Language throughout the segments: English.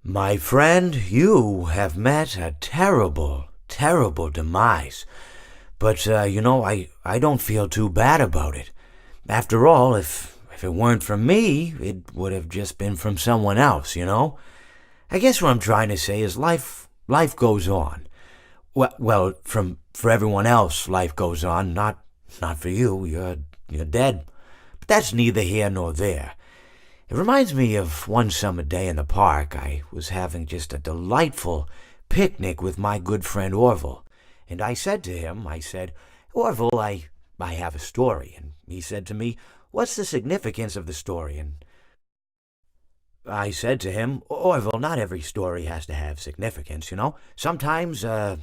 My friend, you have met a terrible, terrible demise. But, I don't feel too bad about it. After all, if it weren't from me, it would have just been from someone else. I guess what I'm trying to say is life goes on. Well, for everyone else, life goes on, not for you. You're dead. But that's neither here nor there. It reminds me of one summer day in the park. I was having just a delightful picnic with my good friend Orville. And I said to him, Orville, I have a story. And he said to me, what's the significance of the story? And I said to him, Orville, not every story has to have significance. Sometimes a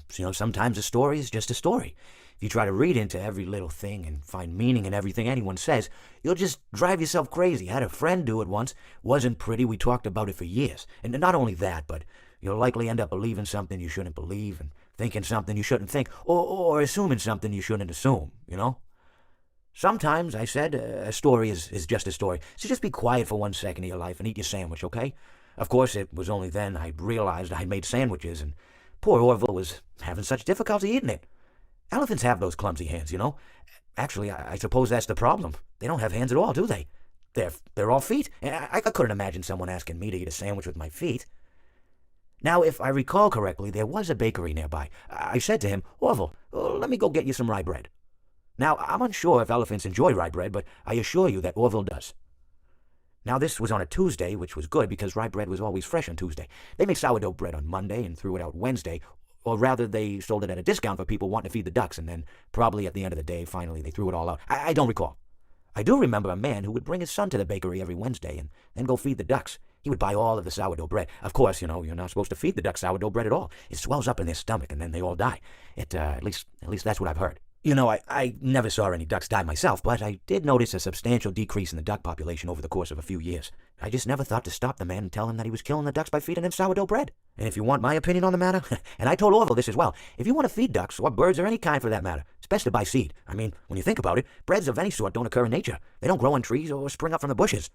story is just a story. If you try to read into every little thing and find meaning in everything anyone says, you'll just drive yourself crazy. I had a friend do it once. Wasn't pretty. We talked about it for years. And not only that, but you'll likely end up believing something you shouldn't believe and thinking something you shouldn't think or assuming something you shouldn't assume. Sometimes, I said, a story is just a story. So just be quiet for 1 second of your life and eat your sandwich, okay? Of course, it was only then I realized I'd made sandwiches, and poor Orville was having such difficulty eating it. Elephants have those clumsy hands. Actually, I suppose that's the problem. They don't have hands at all, do they? They're all feet. And I couldn't imagine someone asking me to eat a sandwich with my feet. Now, if I recall correctly, there was a bakery nearby. I said to him, Orville, let me go get you some rye bread. Now, I'm unsure if elephants enjoy rye bread, but I assure you that Orville does. Now, this was on a Tuesday, which was good because rye bread was always fresh on Tuesday. They made sourdough bread on Monday and threw it out Wednesday, or rather, they sold it at a discount for people wanting to feed the ducks, and then probably at the end of the day, finally, they threw it all out. I don't recall. I do remember a man who would bring his son to the bakery every Wednesday and then go feed the ducks. He would buy all of the sourdough bread. Of course, you're not supposed to feed the ducks sourdough bread at all. It swells up in their stomach, and then they all die. At least that's what I've heard. I never saw any ducks die myself, but I did notice a substantial decrease in the duck population over the course of a few years. I just never thought to stop the man and tell him that he was killing the ducks by feeding them sourdough bread. And if you want my opinion on the matter, and I told Orville this as well, if you want to feed ducks, or birds, or any kind for that matter, it's best to buy seed. I mean, when you think about it, breads of any sort don't occur in nature. They don't grow on trees or spring up from the bushes.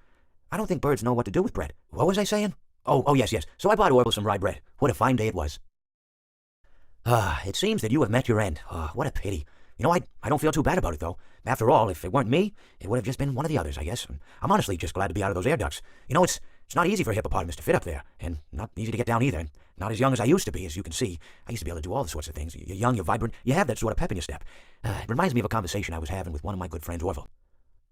I don't think birds know what to do with bread. What was I saying? Oh, yes. So I bought Orville some rye bread. What a fine day it was. It seems that you have met your end. What a pity. I don't feel too bad about it, though. After all, if it weren't me, it would have just been one of the others, I guess. I'm honestly just glad to be out of those air ducts. It's not easy for a hippopotamus to fit up there, and not easy to get down either. Not as young as I used to be, as you can see. I used to be able to do all the sorts of things. You're young, you're vibrant, you have that sort of pep in your step. It reminds me of a conversation I was having with one of my good friends, Orville.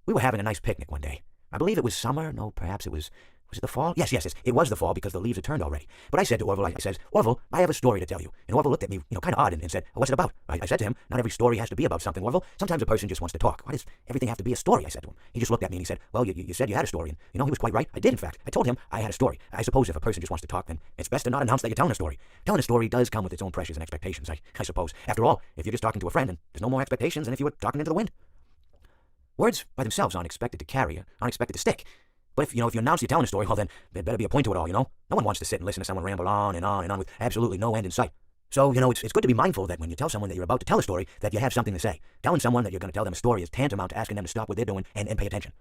We were having a nice picnic one day. I believe it was summer. No, perhaps it was it the fall? Yes. It was the fall because the leaves had turned already. But I said to Orville, Orville, I have a story to tell you. And Orville looked at me, kind of odd and said, what's it about? I said to him, not every story has to be about something, Orville. Sometimes a person just wants to talk. Why does everything have to be a story? I said to him. He just looked at me and he said, well, you said you had a story. And, he was quite right. I did, in fact. I told him I had a story. I suppose if a person just wants to talk, then it's best to not announce that you're telling a story. Telling a story does come with its own pressures and expectations, I suppose. After all, if you're just talking to a friend, then there's no more expectations than if you were talking into the wind. Words by themselves aren't expected to carry, aren't expected to stick. But if you announce you're telling a story, well then, there better be a point to it all, No one wants to sit and listen to someone ramble on and on and on with absolutely no end in sight. So, it's good to be mindful that when you tell someone that you're about to tell a story, that you have something to say. Telling someone that you're going to tell them a story is tantamount to asking them to stop what they're doing and pay attention.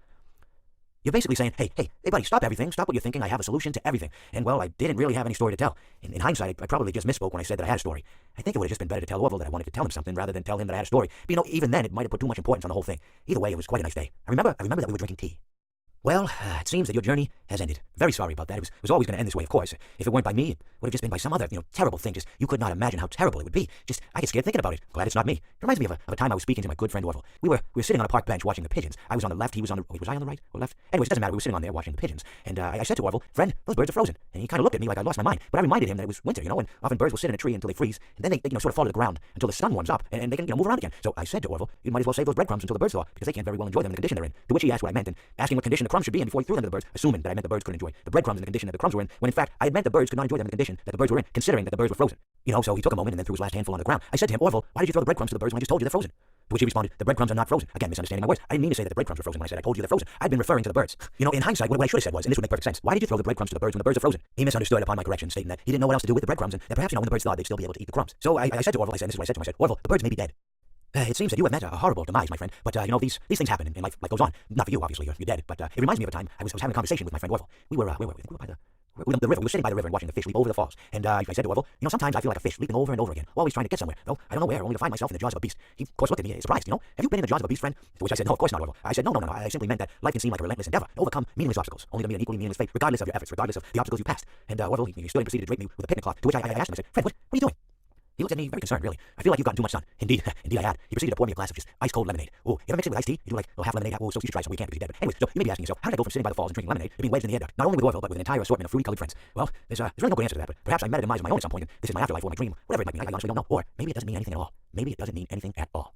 You're basically saying, hey, buddy, stop everything, stop what you're thinking, I have a solution to everything. And, well, I didn't really have any story to tell. In hindsight, I probably just misspoke when I said that I had a story. I think it would have just been better to tell Orville that I wanted to tell him something rather than tell him that I had a story. But, even then, it might have put too much importance on the whole thing. Either way, it was quite a nice day. I remember that we were drinking tea. Well, it seems that your journey has ended. Very sorry about that. It was always going to end this way, of course. If it weren't by me, it would have just been by some other, terrible thing. Just, you could not imagine how terrible it would be. Just, I get scared thinking about it. Glad it's not me. It reminds me of a time I was speaking to my good friend Orville. We were sitting on a park bench watching the pigeons. I was on the left, he was on the, wait, was I on the right or left? Anyways, it doesn't matter. We were sitting on there watching the pigeons. And I said to Orville, friend, those birds are frozen. And he kind of looked at me like I lost my mind. But I reminded him that it was winter, and often birds will sit in a tree until they freeze. And then they sort of fall to the ground until the sun warms up. And they can, move around again. So I said to Orville, you might as well save those breadcrumbs until the birds thaw, because they can't very well enjoy them in the condition they're in. To which he asked what I meant, and asking what condition the crumbs should be in before he threw them to the birds, assuming that I meant the birds couldn't enjoy the breadcrumbs in the condition that the crumbs were in, when in fact I had meant the birds could not enjoy them in the condition that the birds were in, considering that the birds were frozen. So he took a moment and then threw his last handful on the ground. I said to him, Orville, why did you throw the breadcrumbs to the birds when I just told you they're frozen? To which he responded, the breadcrumbs are not frozen. Again, misunderstanding my words. I didn't mean to say that the breadcrumbs were frozen when I said I told you they're frozen. I'd been referring to the birds. In hindsight, what I should have said was, and this would make perfect sense, why did you throw the breadcrumbs to the birds when the birds are frozen? He misunderstood upon my correction, stating that he didn't know what else to do with the breadcrumbs, and that perhaps, when the birds thawed, they'd still be able to eat the crumbs. So I said to Orville, this is what I said to him, I said, Orville, the birds may be dead. It seems that you have met a horrible demise, my friend. But, these things happen, and life goes on. Not for you, obviously, you're dead. But it reminds me of a time I was having a conversation with my friend Orville. We were by the the river. We were sitting by the river and watching the fish leap over the falls. And I said to Orville, sometimes I feel like a fish leaping over and over again, always trying to get somewhere. Though I don't know where, only to find myself in the jaws of a beast. He, of course, looked at me, surprised. Have you been in the jaws of a beast, friend? To which I said, no, of course not, Orville. I said, no. I simply meant that life can seem like a relentless endeavor, to overcome meaningless obstacles, only to meet an equally meaningless fate, regardless of your efforts, regardless of the obstacles you passed. And Orville, he stood and proceeded to drape me with a picnic cloth. To which I asked him, I said, friend, what are you doing? He looked at me very concerned, really. I feel like you've gotten too much sun. Indeed, I had. He proceeded to pour me a glass of just ice-cold lemonade. Oh, you ever mix it with iced tea? You do like a little half lemonade, so you should try some. We can't because you're dead. But anyways, so you may be asking yourself, how did I go from sitting by the falls and drinking lemonade to being wedged in the air duct, not only with Orville, but with an entire assortment of fruity-colored friends? Well, there's really no good answer to that, but perhaps I met a demise of my own at some point, and this is my afterlife or my dream, whatever it might mean. I honestly don't know. Or maybe it doesn't mean anything at all. Maybe it doesn't mean anything at all.